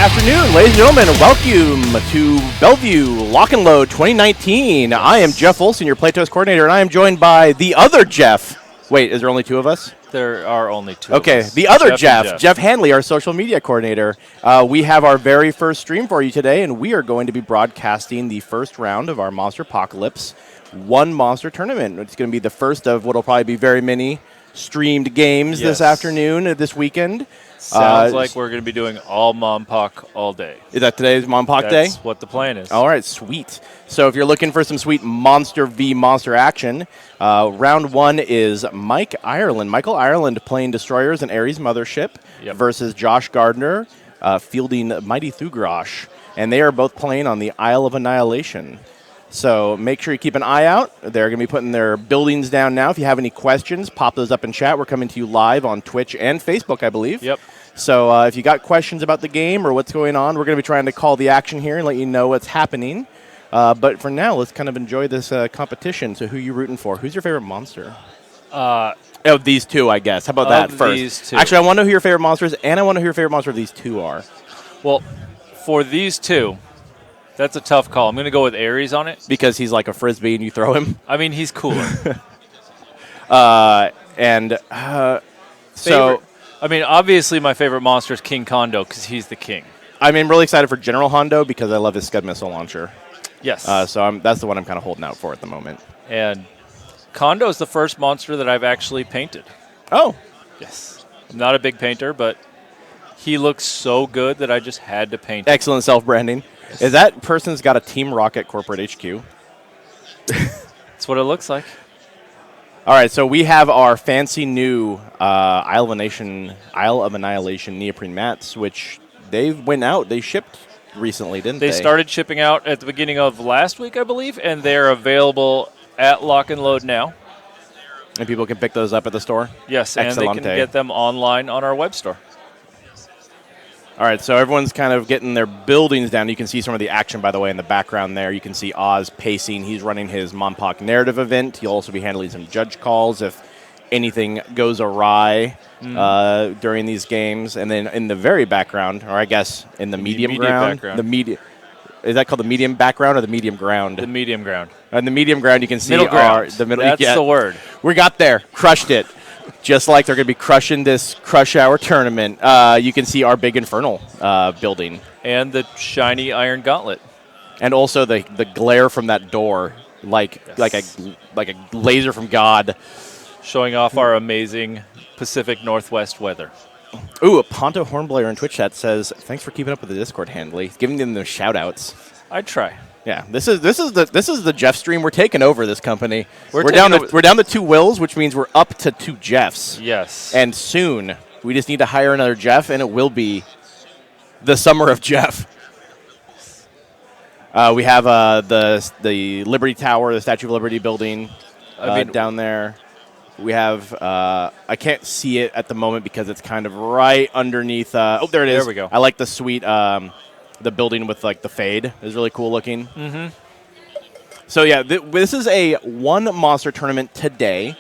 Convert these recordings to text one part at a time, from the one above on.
afternoon, ladies and gentlemen. Welcome to Bellevue Lock and Load 2019. I am Jeff Olson, your Playtest coordinator, and I am joined by the other Jeff. Wait, is there only two of us? There are only two Okay, of us. the other Jeff Hanley, our social media coordinator. We have our very first stream for you today, and we are going to be broadcasting the first round of our Monsterpocalypse One Monster Tournament. It's going to be the first of what will probably be very many streamed games this afternoon, this weekend. Sounds like we're going to be doing all Monpoc all day. Is that today's Monpoc Day? That's what the plan is. All right, sweet. So if you're looking for some sweet Monster v. Monster action, round one is Michael Ireland playing Destroyers and Ares Mothership versus Josh Gardner fielding Mighty Thugrosh. And they are both playing on the Isle of Annihilation. So make sure you keep an eye out. They're going to be putting their buildings down now. If you have any questions, pop those up in chat. We're coming to you live on Twitch and Facebook, I believe. Yep. So if you got questions about the game or what's going on, we're going to be trying to call the action here and let you know what's happening. But for now, let's kind of enjoy this competition. So who are you rooting for? Who's your favorite monster? Of these two, I guess. How about that first? These two. Actually, I want to know who your favorite monsters, and I want to know who your favorite monster of these two are. Well, for these two, that's a tough call. I'm going to go with Ares on it. Because he's like a Frisbee and you throw him? I mean, he's cooler. So... I mean, obviously my favorite monster is King Kondo because he's the king. I'm really excited for General Hondo because I love his Scud missile launcher. Yes. So that's the one I'm kind of holding out for at the moment. And Kondo is the first monster that I've actually painted. Oh. Yes. I'm not a big painter, but he looks so good that I just had to paint him. Excellent self-branding. Yes. Is that person's got a Team Rocket corporate HQ? That's what it looks like. All right, so we have our fancy new Isle of Annihilation neoprene mats, which they went out. They shipped recently, didn't they? They started shipping out at the beginning of last week, I believe, and they're available at Lock and Load now. And people can pick those up at the store? Yes, and they can get them online on our web store. All right, so everyone's kind of getting their buildings down. You can see some of the action, by the way, in the background there. You can see Oz pacing. He's running his Monpoc narrative event. He'll also be handling some judge calls if anything goes awry during these games. And then in the very background, or I guess in the medium ground. Is that called the medium background or the medium ground? The medium ground. In the medium ground, you can see middle ground. That's the word. We got there. Crushed it. Just like they're going to be crushing this Crush Hour tournament. You can see our big Infernal building. And the shiny Iron Gauntlet. And also the glare from that door, like a laser from God. Showing off our amazing Pacific Northwest weather. Ooh, a Ponto Hornblayer in Twitch chat says, thanks for keeping up with the Discord, Handley. He's giving them those shout-outs. I'd try. Yeah, this is the Jeff stream. We're taking over this company. We're down to two Wills, which means we're up to two Jeffs. Yes. And soon we just need to hire another Jeff, and it will be the summer of Jeff. We have the Liberty Tower, the Statue of Liberty building down there. We have I can't see it at the moment because it's kind of right underneath. There it is. There we go. I like the suite. The building with like the fade is really cool looking. Mm-hmm. So yeah, this is a one monster tournament today.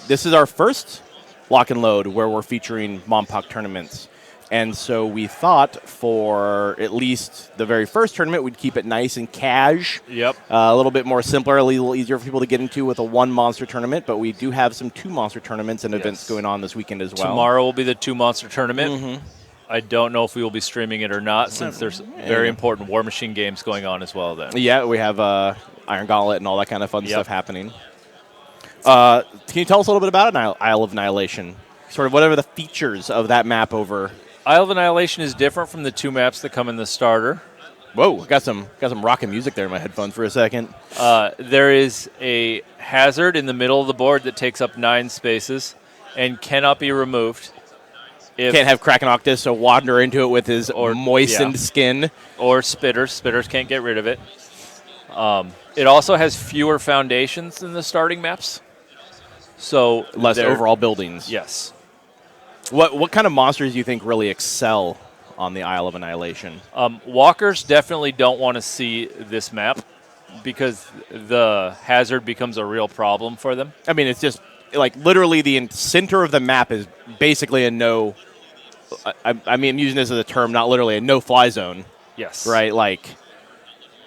This is our first Lock and Load where we're featuring Monpoc tournaments. And so we thought for at least the very first tournament, we'd keep it nice and cash. Yep. A little bit more simpler, a little easier for people to get into with a one monster tournament. But we do have some two monster tournaments and events going on this weekend as well. Tomorrow will be the two monster tournament. Mm-hmm. I don't know if we will be streaming it or not since there's very important War Machine games going on as well then. Yeah, we have Iron Gauntlet and all that kind of fun stuff happening. Can you tell us a little bit about Isle of Annihilation? Sort of whatever the features of that map over. Isle of Annihilation is different from the two maps that come in the starter. Whoa, got some rockin' music there in my headphones for a second. There is a hazard in the middle of the board that takes up 9 spaces and cannot be removed. Can't have Kraken Octus so wander into it with his moistened skin. Or Spitters. Spitters can't get rid of it. It also has fewer foundations than the starting maps. So less overall buildings. Yes. What kind of monsters do you think really excel on the Isle of Annihilation? Walkers definitely don't want to see this map because the hazard becomes a real problem for them. I mean, it's just like literally the center of the map is basically a no I mean, I'm using this as a term, not literally a no-fly zone, Yes. right? Like,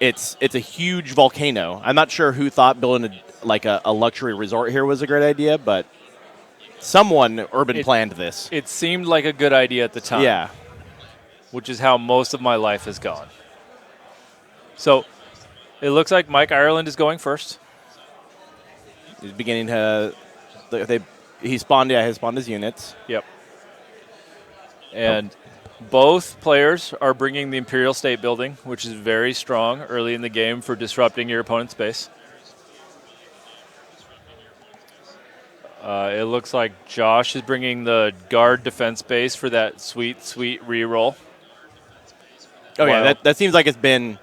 it's a huge volcano. I'm not sure who thought building a luxury resort here was a great idea, but someone urban planned this. It seemed like a good idea at the time. Yeah. Which is how most of my life has gone. So it looks like Mike Ireland is going first. He's beginning to. He spawned his units. Yep. And both players are bringing the Imperial State Building, which is very strong early in the game for disrupting your opponent's base. It looks like Josh is bringing the Guard defense base for that sweet reroll. Oh, yeah, that seems like it's been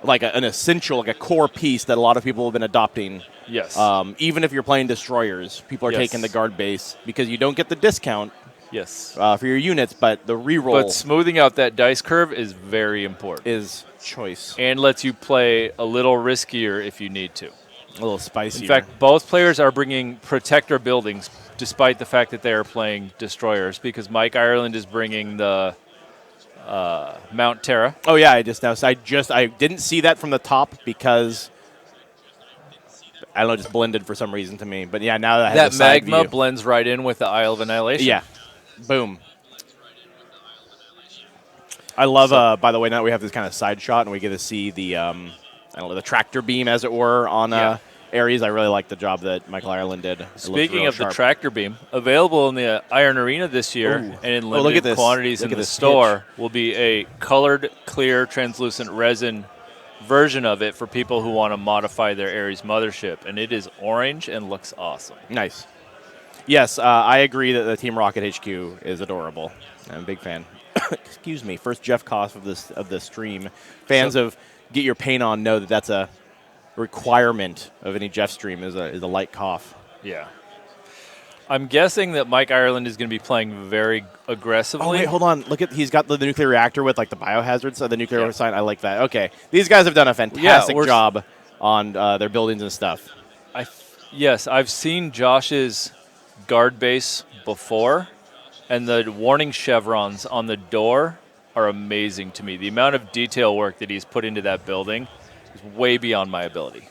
like an essential, like a core piece that a lot of people have been adopting. Yes. Even if you're playing destroyers, people are taking the Guard base because you don't get the discount yes. For your units, but the reroll But smoothing out that dice curve is very important. is choice. And lets you play a little riskier if you need to. A little spicier. In fact, both players are bringing protector buildings despite the fact that they are playing destroyers because Mike Ireland is bringing the Mount Terra. Oh yeah, I didn't see that from the top because I don't know, just blended for some reason to me. But yeah, now that I have That magma view. blends right in with the Isle of Annihilation. Yeah, boom. I love. By the way, now we have this kind of side shot, and we get to see the the tractor beam, as it were, on Ares. I really like the job that Michael Ireland did. Speaking of the tractor beam, available in the Iron Arena this year and in limited quantities in the store will be a colored, clear, translucent resin version of it for people who want to modify their Ares mothership, and it is orange and looks awesome. Nice. Yes, I agree that the Team Rocket HQ is adorable. I'm a big fan. Excuse me. First Jeff cough of this stream. Fans of Get Your Paint On know that that's a requirement of any Jeff stream is a light cough. Yeah. I'm guessing that Mike Ireland is going to be playing very aggressively. Oh, wait, hold on. Look at he's got the nuclear reactor with like the biohazards of the nuclear sign. I like that. Okay. These guys have done a fantastic job on their buildings and stuff. Yes, I've seen Josh's guard base before, and the warning chevrons on the door are amazing to me. The amount of detail work that he's put into that building is way beyond my ability.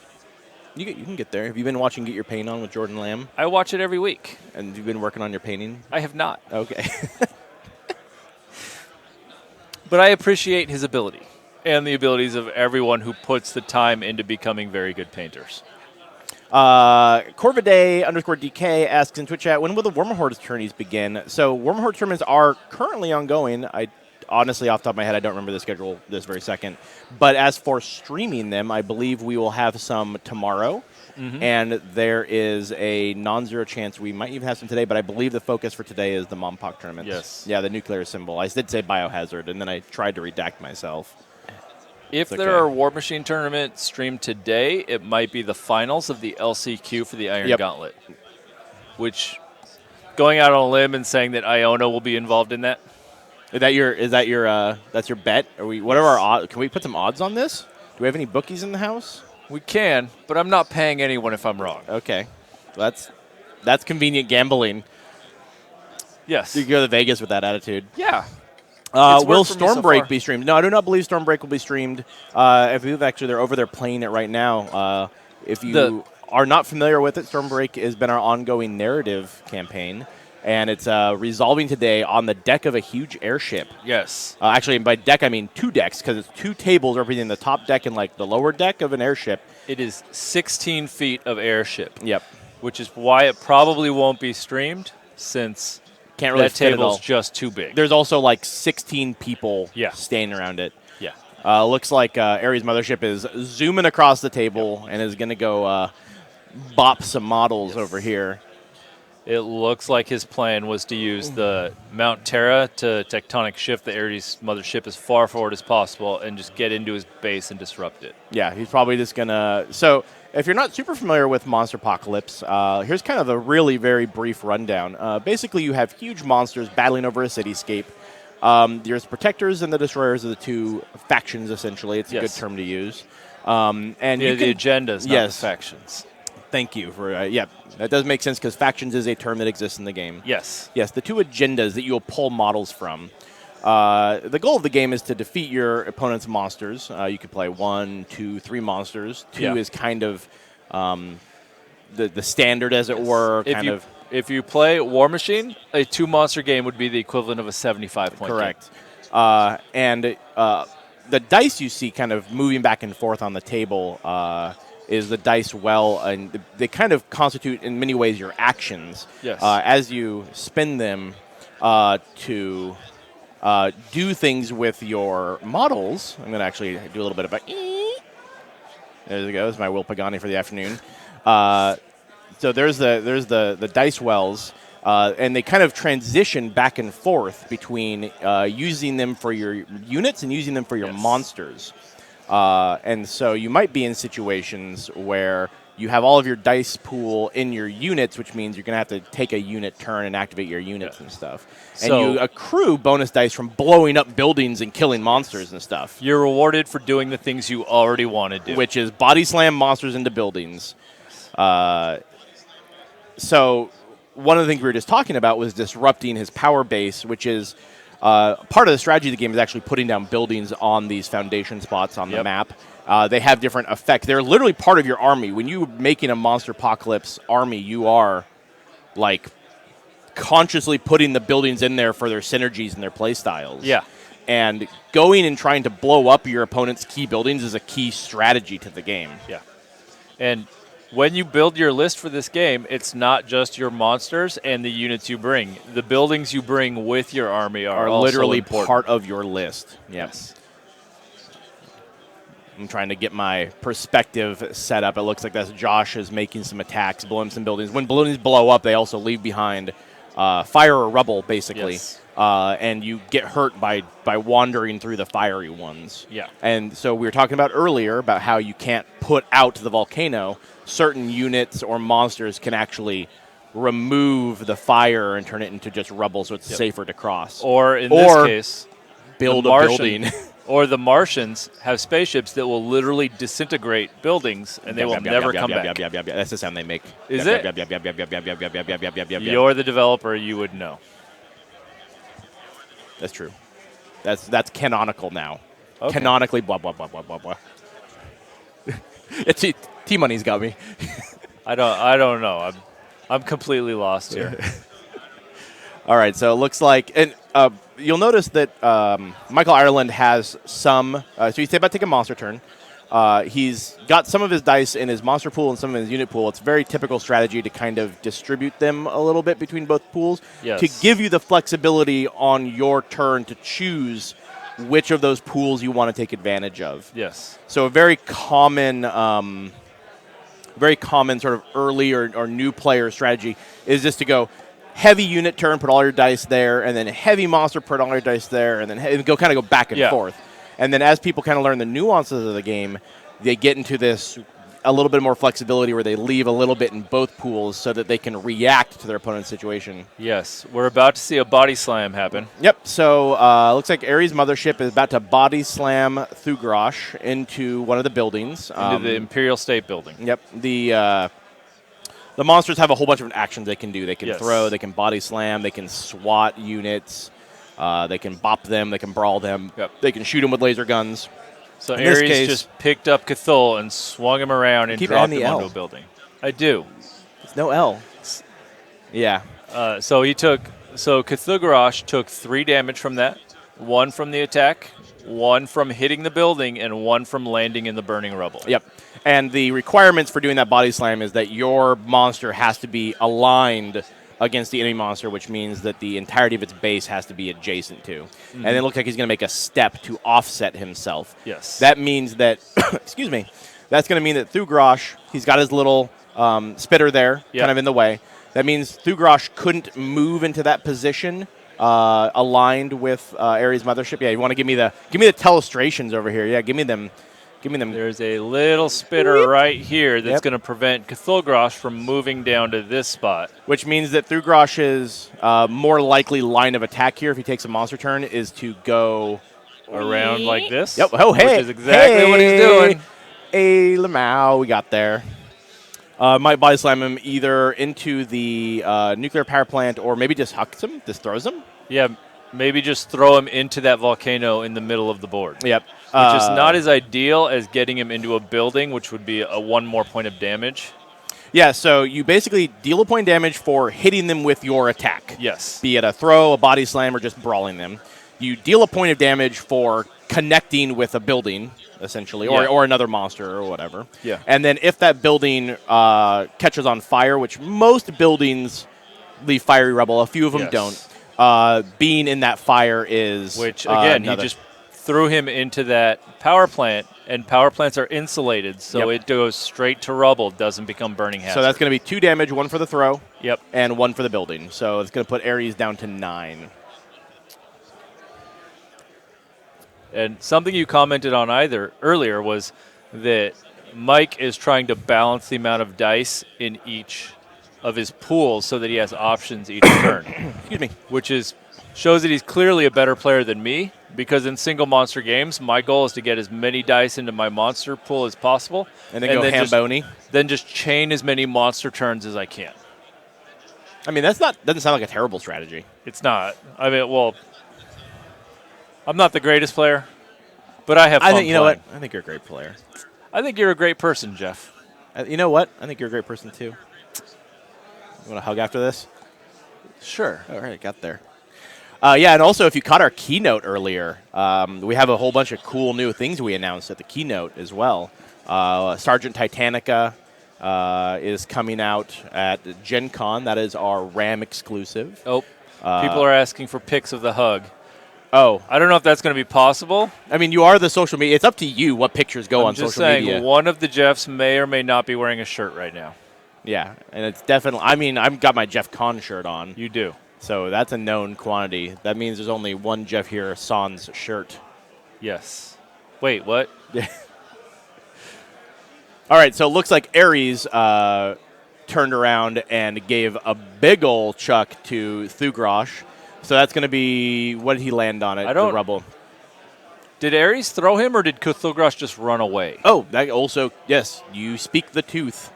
You can get there. Have you been watching Get Your Paint On with Jordan Lamb? I watch it every week. And you've been working on your painting? I have not. Okay. But I appreciate his ability and the abilities of everyone who puts the time into becoming very good painters. Corviday_DK asks in Twitch chat, when will the Wormhorde tourneys begin? So Wormhorde tournaments are currently ongoing. I honestly, off the top of my head, I don't remember the schedule this very second. But as for streaming them, I believe we will have some tomorrow. Mm-hmm. And there is a non-zero chance we might even have some today, but I believe the focus for today is the Mompoc tournaments. Yes. Yeah, the nuclear symbol. I did say biohazard, and then I tried to redact myself. If there are War Machine tournaments streamed today, it might be the finals of the LCQ for the Iron Gauntlet. Which, going out on a limb and saying that Iona will be involved in that. That's your bet? What are our odds? Can we put some odds on this? Do we have any bookies in the house? We can, but I'm not paying anyone if I'm wrong. Okay. That's convenient gambling. Yes. You go to Vegas with that attitude. Yeah. Will Stormbreak be streamed? No, I do not believe Stormbreak will be streamed. They're over there playing it right now. If you are not familiar with it, Stormbreak has been our ongoing narrative campaign. And it's resolving today on the deck of a huge airship. Yes. Actually, by deck, I mean 2 decks, because it's 2 tables representing the top deck and like the lower deck of an airship. It is 16 feet of airship. Yep. Which is why it probably won't be streamed, since can't really that table's just too big. There's also like 16 people standing around it. Yeah. Looks like Ares Mothership is zooming across the table and is going to go bop some models over here. It looks like his plan was to use the Mount Terra to tectonic shift the Ares Mothership as far forward as possible and just get into his base and disrupt it. Yeah, he's probably just going to... So, if you're not super familiar with Monsterpocalypse, here's kind of a really very brief rundown. Basically, you have huge monsters battling over a cityscape. There's protectors and the destroyers are the 2 factions, essentially. It's a good term to use. And the agendas, not the factions. Thank you for yeah. That does make sense because factions is a term that exists in the game. Yes. Yes, the two agendas that you'll pull models from. The goal of the game is to defeat your opponent's monsters. You could play 1, 2, 3 monsters. 2 is kind of the standard, as it were. If you play War Machine, a 2-monster game would be the equivalent of a 75-point Correct. And the dice you see kind of moving back and forth on the table is the dice well, and they kind of constitute in many ways your actions. Yes. As you spin them to do things with your models. I'm going to actually do a little bit of a there it goes, my Will Pagani for the afternoon. So there's the dice wells, and they kind of transition back and forth between using them for your units and using them for your monsters. And so you might be in situations where you have all of your dice pool in your units, which means you're going to have to take a unit turn and activate your units and stuff. And you accrue bonus dice from blowing up buildings and killing monsters and stuff. You're rewarded for doing the things you already want to do. Which is body slam monsters into buildings. So one of the things we were just talking about was disrupting his power base, which is part of the strategy of the game is actually putting down buildings on these foundation spots on the map. They have different effects. They're literally part of your army. When you're making a Monsterpocalypse army, you are like consciously putting the buildings in there for their synergies and their play styles. Yeah. And going and trying to blow up your opponent's key buildings is a key strategy to the game. Yeah. And when you build your list for this game, it's not just your monsters and the units you bring. The buildings you bring with your army are literally important. part of your list. Yes. I'm trying to get my perspective set up. It looks like that's Josh is making some attacks, blowing some buildings. When buildings blow up, they also leave behind fire or rubble, basically. Yes. And you get hurt by wandering through the fiery ones. Yeah. And so we were talking about earlier about how you can't put out the volcano. Certain units or monsters can actually remove the fire and turn it into just rubble, so it's safer to cross. Or in this case, build a building. Or the Martians have spaceships that will literally disintegrate buildings, and they will never come back. That's the sound they make. Is it? You're the developer, you would know. That's true. That's canonical now. Okay. Canonically, blah, blah, blah, blah, blah, blah. T-Money's got me. I don't know. I'm completely lost here. All right, so it looks like, and you'll notice that Michael Ireland has some. So he's about to take a monster turn. He's got some of his dice in his monster pool and some in his unit pool. It's very typical strategy to kind of distribute them a little bit between both pools to give you the flexibility on your turn to choose which of those pools you want to take advantage of. Yes. So a very common sort of early or new player strategy is just to go heavy unit turn, put all your dice there, and then heavy monster, put all your dice there, and then kind of go back and forth. And then as people kind of learn the nuances of the game, they get into this a little bit more flexibility where they leave a little bit in both pools so that they can react to their opponent's situation. Yes, we're about to see a body slam happen. Yep, so looks like Ares Mothership is about to body slam Thugrosh into one of the buildings. Into the Imperial State Building. Yep, the monsters have a whole bunch of actions they can do. They can throw, they can body slam, they can swat units, they can bop them, they can brawl them, they can shoot them with laser guns. So Ares just picked up Cthulhu and swung him around and dropped him onto a building. I do. It's no L. Yeah. So Cthulhu took 3 damage from that, 1 from the attack, 1 from hitting the building, and 1 from landing in the burning rubble. Yep. And the requirements for doing that body slam is that your monster has to be aligned against the enemy monster, which means that the entirety of its base has to be adjacent to. And it looks like he's going to make a step to offset himself. Yes. That means that, excuse me, that's going to mean that Thugrosh, he's got his little spitter there, kind of in the way. That means Thugrosh couldn't move into that position aligned with Ares Mothership. Yeah, you want to give me the telestrations over here. Yeah, give me them. There's a little spitter right here that's going to prevent Cthulhu from moving down to this spot. Which means that Thugrosh's more likely line of attack here, if he takes a monster turn, is to go around like this. Yep. Oh, hey. Which is exactly what he's doing. Hey, Lamau, we got there. Might body slam him either into the nuclear power plant or maybe just hucks him, just throws him. Yeah, maybe just throw him into that volcano in the middle of the board. Yep. Which is not as ideal as getting him into a building, which would be a 1 more point of damage. Yeah, so you basically deal a point damage for hitting them with your attack. Yes. Be it a throw, a body slam, or just brawling them. You deal a point of damage for connecting with a building, essentially, or another monster or whatever. Yeah. And then if that building catches on fire, which most buildings leave fiery rubble, a few of them don't, being in that fire is... Which, again, he just threw him into that power plant, and power plants are insulated, so it goes straight to rubble, doesn't become burning hazard. So that's going to be 2 damage, 1 for the throw, yep, and 1 for the building. So it's going to put Ares down to 9. And something you commented on earlier was that Mike is trying to balance the amount of dice in each of his pools so that he has options each turn. Excuse me. Which shows that he's clearly a better player than me, because in single monster games, my goal is to get as many dice into my monster pool as possible. And then go ham-bony. Then just chain as many monster turns as I can. I mean, doesn't sound like a terrible strategy. It's not. I mean, well, I'm not the greatest player, but I have fun You know what? I think you're a great player. I think you're a great person, Jeff. You know what? I think you're a great person, too. You want a hug after this? Sure. All right, got there. Yeah, and also, if you caught our keynote earlier, we have a whole bunch of cool new things we announced at the keynote as well. Sergeant Titanica is coming out at Gen Con. That is our RAM exclusive. Oh, people are asking for pics of the hug. Oh. I don't know if that's going to be possible. I mean, you are the social media. It's up to you what pictures go on social media. I'm just saying, one of the Jeffs may or may not be wearing a shirt right now. Yeah, and it's definitely... I mean, I've got my Jeff Con shirt on. You do. So that's a known quantity. That means there's only one Jeff here sans shirt. Yes. Wait, what? Yeah. All right, so it looks like Ares turned around and gave a big ol' chuck to Thugrosh. So that's going to be, what did he land on it? The rubble. Did Ares throw him, or did Thugrosh just run away? Oh, that also, yes, you speak the tooth.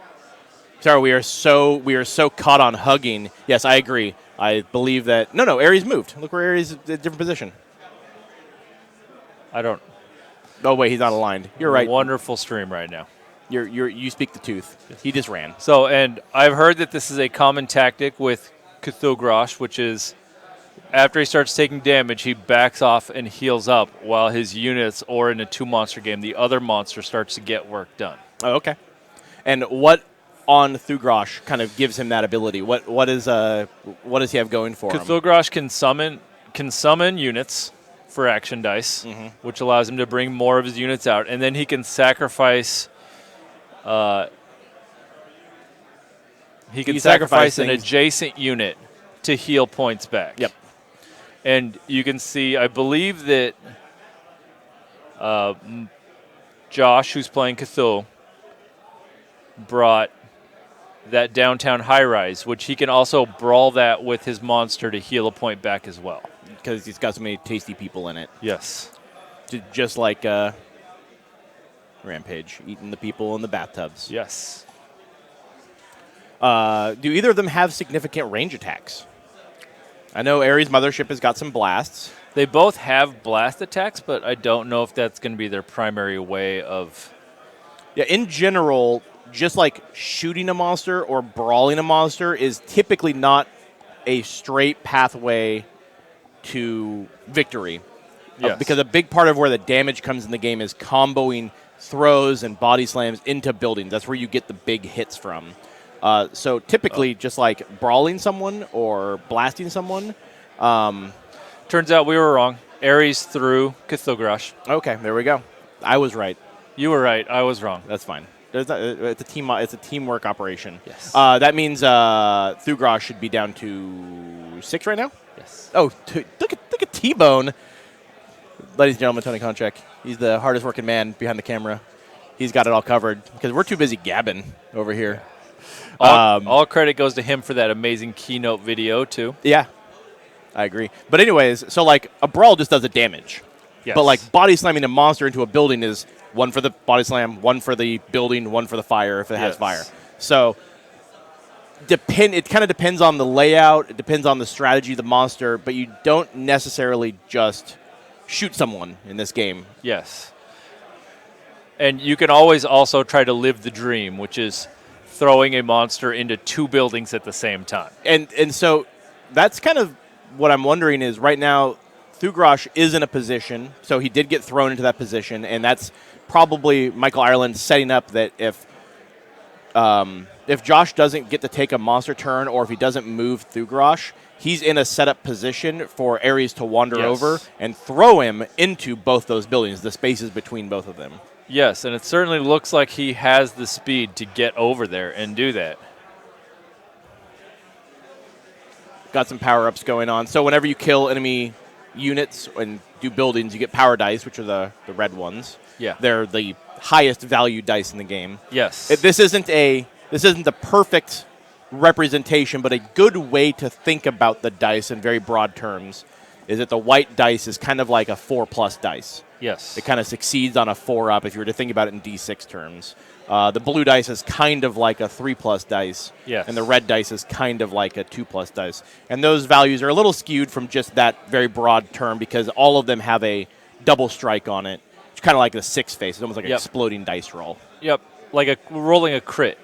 Sorry, we are so caught on hugging. Yes, I agree. I believe that. No, Ares moved. Look where Ares is in a different position. I don't. Oh wait, he's not aligned. You're right. Wonderful stream right now. You speak the tooth. He just ran. So, and I've heard that this is a common tactic with Thugrosh, which is after he starts taking damage, he backs off and heals up while his units, or in a 2-monster game, the other monster starts to get work done. Oh, okay. And what on Thugrosh kind of gives him that ability? What does he have going for him? Thugrosh can summon units for action dice, which allows him to bring more of his units out, and then he can sacrifice. He can sacrifice an adjacent unit to heal points back. Yep. And you can see, I believe that Josh, who's playing Cthulhu, brought that downtown high-rise, which he can also brawl that with his monster to heal a point back as well. Because he's got so many tasty people in it. Yes. Just like Rampage, eating the people in the bathtubs. Yes. Do either of them have significant range attacks? I know Ares Mothership has got some blasts. They both have blast attacks, but I don't know if that's going to be their primary way of... Yeah, in general, just like shooting a monster or brawling a monster is typically not a straight pathway to victory. Yes. Because a big part of where the damage comes in the game is comboing throws and body slams into buildings. That's where you get the big hits from. So typically, just like brawling someone or blasting someone. Turns out we were wrong. Ares threw Thugrosh. Okay, there we go. I was right. You were right. I was wrong. That's fine. It's a team. It's a teamwork operation. Yes. That means Thugrosh should be down to 6 right now. Yes. Oh, look at T-Bone. Ladies and gentlemen, Tony Konchak. He's the hardest working man behind the camera. He's got it all covered because we're too busy gabbing over here. All credit goes to him for that amazing keynote video, too. Yeah, I agree. But anyways, so like a brawl just does a damage. Yes. But like body slamming a monster into a building is 1 for the body slam, 1 for the building, 1 for the fire if it has fire. So it kind of depends on the layout. It depends on the strategy of the monster, but you don't necessarily just shoot someone in this game. Yes. And you can always also try to live the dream, which is throwing a monster into 2 buildings at the same time. And so that's kind of what I'm wondering is right now, Thugrosh is in a position, so he did get thrown into that position, and that's probably Michael Ireland setting up that if Josh doesn't get to take a monster turn or if he doesn't move Thugrosh, he's in a setup position for Ares to wander over and throw him into both those buildings, the spaces between both of them. Yes, and it certainly looks like he has the speed to get over there and do that. Got some power-ups going on. So whenever you kill enemy units and do buildings, you get power dice, which are the red ones. Yeah. They're the highest value dice in the game. Yes. This isn't the perfect representation, but a good way to think about the dice in very broad terms is that the white dice is kind of like a 4+ dice. Yes. It kind of succeeds on a 4-up if you were to think about it in D6 terms. The blue dice is kind of like a 3+ dice. Yes. And the red dice is kind of like a 2+ dice. And those values are a little skewed from just that very broad term because all of them have a double strike on it. It's kind of like a 6 face. It's almost like an exploding dice roll. Yep. Like rolling a crit.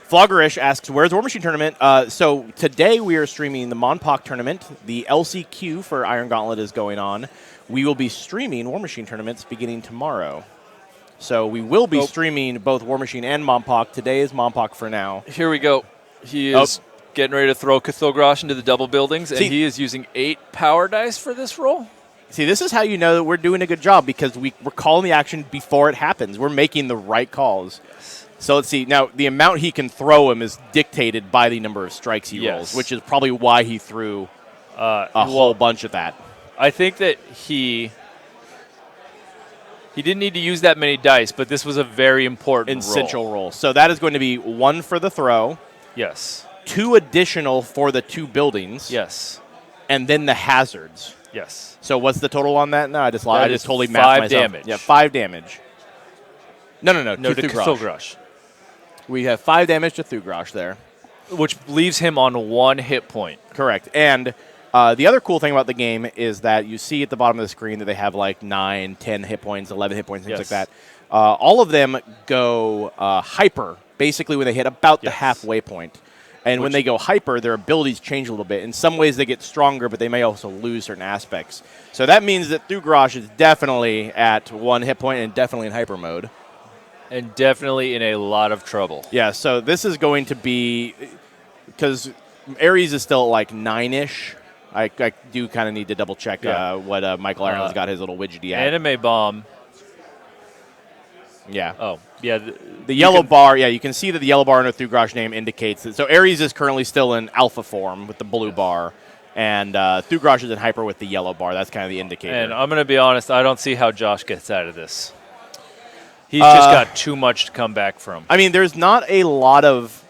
Floggerish asks, where's War Machine Tournament? So today we are streaming the Monpoc Tournament. The LCQ for Iron Gauntlet is going on. We will be streaming War Machine tournaments beginning tomorrow. So we will be streaming both War Machine and Monpoc. Today is Monpoc for now. Here we go. He is getting ready to throw Cthulgrosh into the double buildings, and he is using 8 power dice for this roll. See, this is how you know that we're doing a good job because we're calling the action before it happens. We're making the right calls. Yes. So let's see. Now, the amount he can throw him is dictated by the number of strikes he rolls, which is probably why he threw a whole bunch of that. I think that he didn't need to use that many dice, but this was a very important essential roll. So that is going to be 1 for the throw. Yes. 2 additional for the 2 buildings. Yes. And then the hazards. Yes. So what's the total on that? No, I just totally mapped 5 myself. damage. Yeah, 5 damage. No, to Cthulgrosh. We have 5 damage to Thugrosh there. Which leaves him on 1 hit point. Correct. And the other cool thing about the game is that you see at the bottom of the screen that they have like 9, 10 hit points, 11 hit points, things like that. All of them go hyper, basically when they hit about the halfway point. And when they go hyper, their abilities change a little bit. In some ways, they get stronger, but they may also lose certain aspects. So that means that Thugrosh is definitely at 1 hit point and definitely in hyper mode. And definitely in a lot of trouble. Yeah, so this is going to be, because Ares is still at like 9-ish. I do kind of need to double check what Michael Ireland's got his little widgety at. Anime Bomb. Yeah. Oh, yeah. The yellow bar, you can see that the yellow bar in the Thugrosh name indicates that. So Ares is currently still in alpha form with the blue bar, and Thugrosh is in hyper with the yellow bar. That's kind of the indicator. And I'm going to be honest, I don't see how Josh gets out of this. He's just got too much to come back from. I mean, there's not a lot of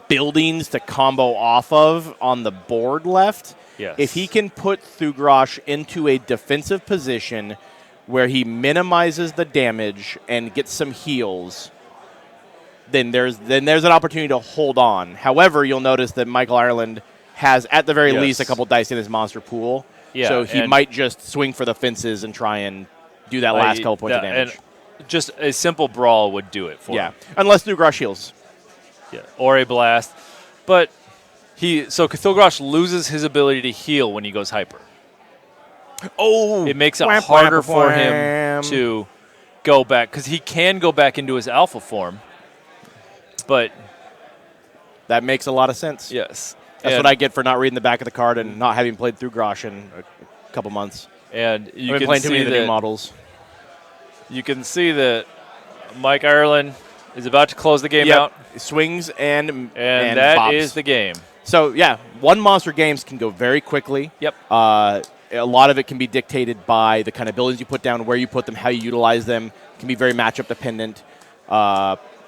buildings to combo off of on the board left. Yes. If he can put Thugrosh into a defensive position where he minimizes the damage and gets some heals, then there's an opportunity to hold on. However, you'll notice that Michael Ireland has, at the very least, a couple dice in his monster pool. Yeah, so he might just swing for the fences and try and do that last couple points of damage. And just a simple brawl would do it for him. Unless Thugrosh heals. Yeah, or a blast. But so Cthulgrosh loses his ability to heal when he goes hyper. Oh, it makes it harder for him to go back, because he can go back into his alpha form, but that makes a lot of sense. Yes, that's what I get for not reading the back of the card and not having played through Grosh in a couple months. And you I've been playing too many of the new models. You can see that Mike Ireland is about to close the game out. Swings and that bops. is the game. So one monster games can go very quickly. Yep. A lot of it can be dictated by the kind of buildings you put down, where you put them, how you utilize them. It can be very matchup dependent.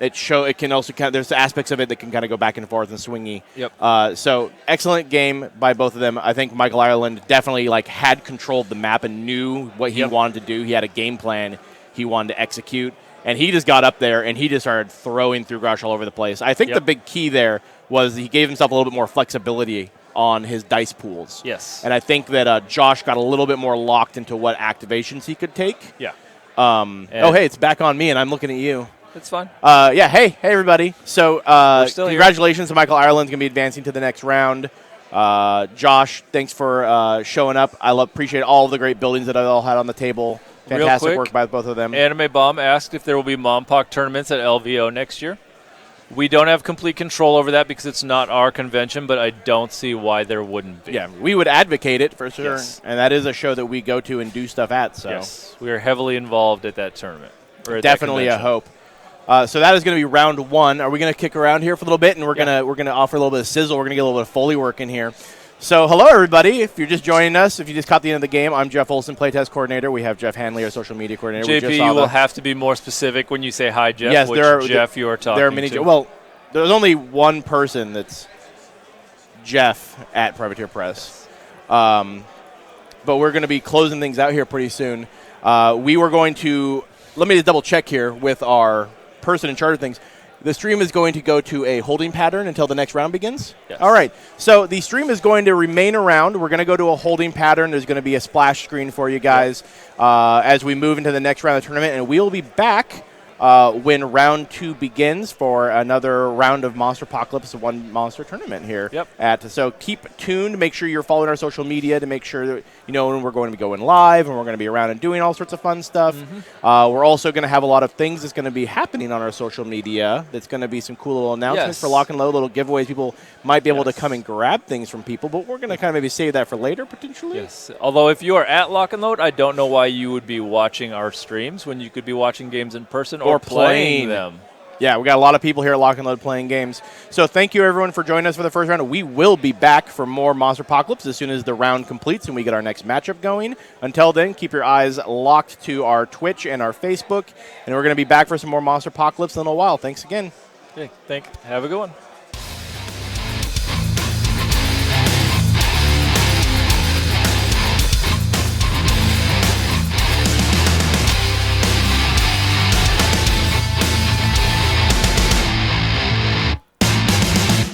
It can also there's aspects of it that can kind of go back and forth and swingy. Yep. So excellent game by both of them. I think Michael Ireland definitely had control of the map and knew what he wanted to do. He had a game plan he wanted to execute, And he just got up there, and he just started throwing through Grush all over the place. I think the big key there was he gave himself a little bit more flexibility on his dice pools. Yes. And I think that Josh got a little bit more locked into what activations he could take. Yeah. Hey, it's back on me, and I'm looking at you. It's fine. Hey, everybody. So congratulations to Michael Ireland's going to be advancing to the next round. Josh, thanks for showing up. Appreciate all the great buildings that I all had on the table. Fantastic work by both of them. Anime Bomb asked if there will be Mompoc tournaments at LVO next year. We don't have complete control over that because it's not our convention, but I don't see why there wouldn't be. Yeah, we would advocate it for sure. Yes. And that is a show that we go to and do stuff at. So yes, we are heavily involved at that tournament. Definitely a hope. So that is going to be round one. Are we going to kick around here for a little bit, and we're gonna offer a little bit of sizzle. We're going to get a little bit of Foley work in here. So hello, everybody. If you're just joining us, if you just caught the end of the game, I'm Jeff Olson, Playtest Coordinator. We have Jeff Hanley, our social media coordinator. JP, you will have to be more specific when you say hi, Jeff. Yes, Jeff you are talking there are many to. Well, there's only one person that's Jeff at Privateer Press. But we're going to be closing things out here pretty soon. We were going to – let me just double check here with our person in charge of things. The stream is going to go to a holding pattern until the next round begins? Yes. All right. So the stream is going to remain around. We're going to go to a holding pattern. There's going to be a splash screen for you guys as we move into the next round of the tournament. And we'll be back when round 2 begins for another round of Monsterpocalypse, one monster tournament here. So keep tuned. Make sure you're following our social media to make sure that you know when we're going to be going live and we're going to be around and doing all sorts of fun stuff. We're also going to have a lot of things that's going to be happening on our social media. That's going to be some cool little announcements for Lock and Load, little giveaways. People might be able to come and grab things from people, but we're going to kind of maybe save that for later potentially. Yes. Although if you are at Lock and Load, I don't know why you would be watching our streams when you could be watching games in person or playing them. Yeah, we got a lot of people here at Lock and Load playing games. So thank you, everyone, for joining us for the first round. We will be back for more Monsterpocalypse as soon as the round completes and we get our next matchup going. Until then, keep your eyes locked to our Twitch and our Facebook. And we're going to be back for some more Monsterpocalypse in a little while. Thanks again. Okay, have a good one.